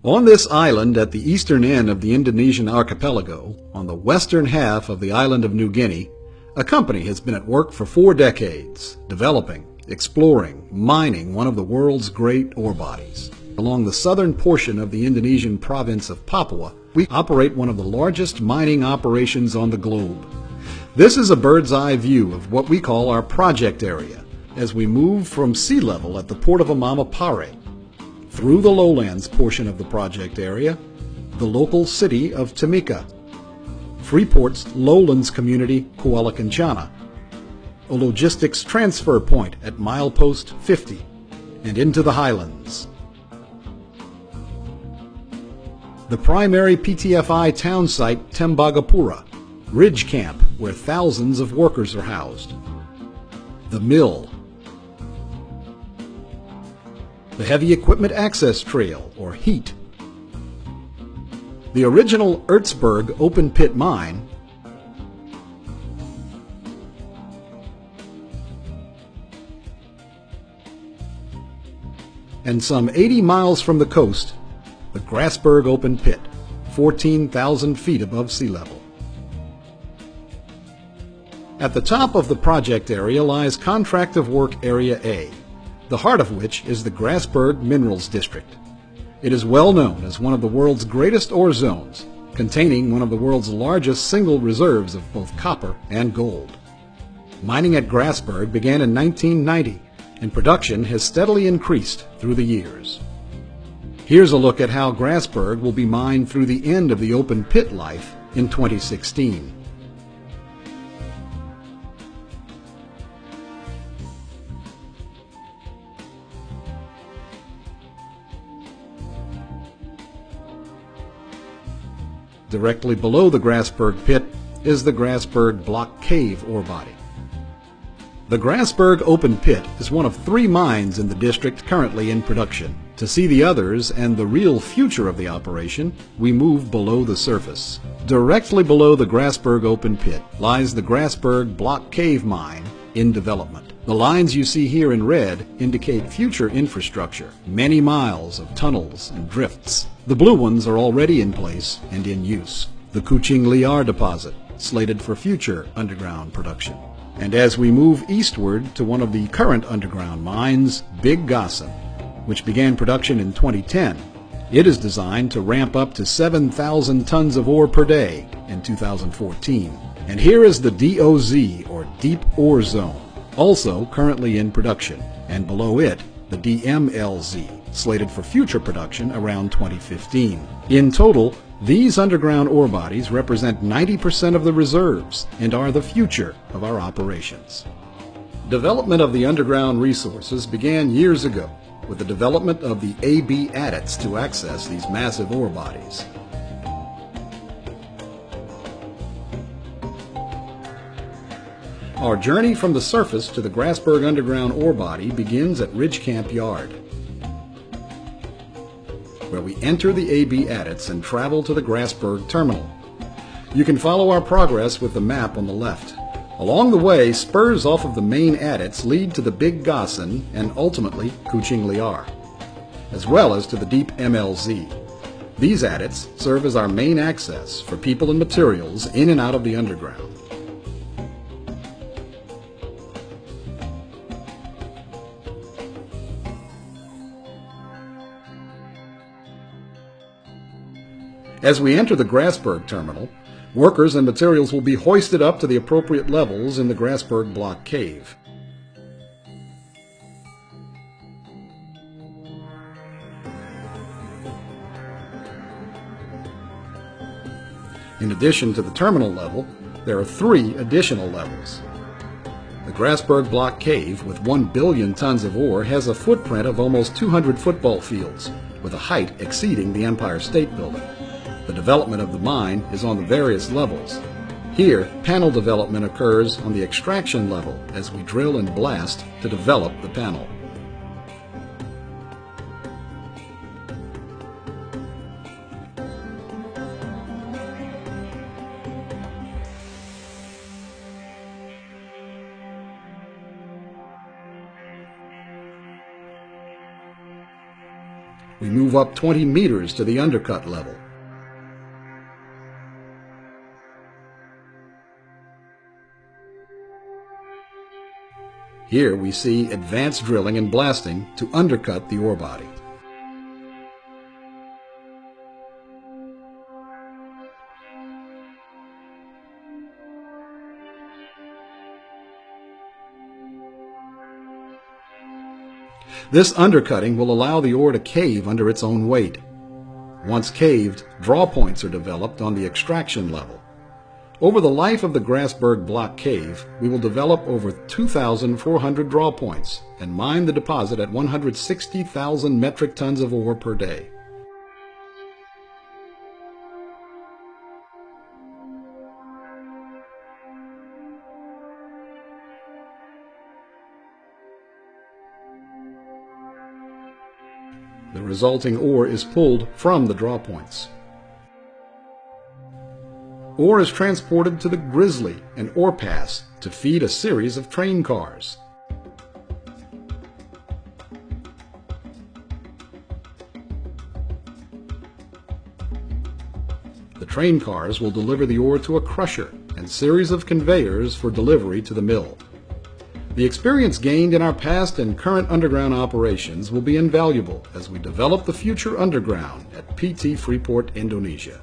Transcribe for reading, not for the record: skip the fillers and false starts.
On this island at the eastern end of the Indonesian archipelago, on the western half of the island of New Guinea, a company has been at work for 4 decades, developing, exploring, mining one of the world's great ore bodies. Along the southern portion of the Indonesian province of Papua, we operate one of the largest mining operations on the globe. This is a bird's eye view of what we call our project area, as we move from sea level at the port of Amamapare, through the lowlands portion of the project area, the local city of Timika, Freeport's lowlands community Kuala Kencana, a logistics transfer point at milepost 50, and into the highlands. The primary PTFI town site Tembagapura, Ridge Camp, where thousands of workers are housed. The mill. The Heavy Equipment Access Trail, or HEAT. The original Ertsberg open pit mine, and some 80 miles from the coast, the Grassberg open pit, 14,000 feet above sea level. At the top of the project area lies Contract of Work Area A, the heart of which is the Grassberg Minerals District. It is well known as one of the world's greatest ore zones, containing one of the world's largest single reserves of both copper and gold. Mining at Grassberg began in 1990, and production has steadily increased through the years. Here's a look at how Grassberg will be mined through the end of the open pit life in 2016. Directly below the Grassberg pit is the Grassberg Block Cave ore body. The Grassberg open pit is one of 3 mines in the district currently in production. To see the others and the real future of the operation, we move below the surface. Directly below the Grassberg open pit lies the Grassberg Block Cave mine in development. The lines you see here in red indicate future infrastructure, many miles of tunnels and drifts. The blue ones are already in place and in use. The Kuching Liar deposit, slated for future underground production. And as we move eastward to one of the current underground mines, Big Gossan, which began production in 2010, it is designed to ramp up to 7,000 tons of ore per day in 2014. And here is the DOZ, or Deep Ore Zone, also currently in production, and below it, the DMLZ, slated for future production around 2015. In total, these underground ore bodies represent 90% of the reserves and are the future of our operations. Development of the underground resources began years ago with the development of the AB adits to access these massive ore bodies. Our journey from the surface to the Grassberg underground ore body begins at Ridge Camp Yard, where we enter the AB adits and travel to the Grassberg terminal. You can follow our progress with the map on the left. Along the way, spurs off of the main adits lead to the Big Gossan and ultimately Kuching Liar, as well as to the Deep MLZ. These adits serve as our main access for people and materials in and out of the underground. As we enter the Grassberg terminal, workers and materials will be hoisted up to the appropriate levels in the Grassberg Block Cave. In addition to the terminal level, there are 3 additional levels. The Grassberg Block Cave, with 1 billion tons of ore, has a footprint of almost 200 football fields, with a height exceeding the Empire State Building. The development of the mine is on the various levels. Here, panel development occurs on the extraction level as we drill and blast to develop the panel. We move up 20 meters to the undercut level. Here we see advanced drilling and blasting to undercut the ore body. This undercutting will allow the ore to cave under its own weight. Once caved, draw points are developed on the extraction level. Over the life of the Grassberg Block Cave, we will develop over 2,400 draw points and mine the deposit at 160,000 metric tons of ore per day. The resulting ore is pulled from the draw points. Ore is transported to the Grizzly and Ore Pass to feed a series of train cars. The train cars will deliver the ore to a crusher and series of conveyors for delivery to the mill. The experience gained in our past and current underground operations will be invaluable as we develop the future underground at PT Freeport, Indonesia.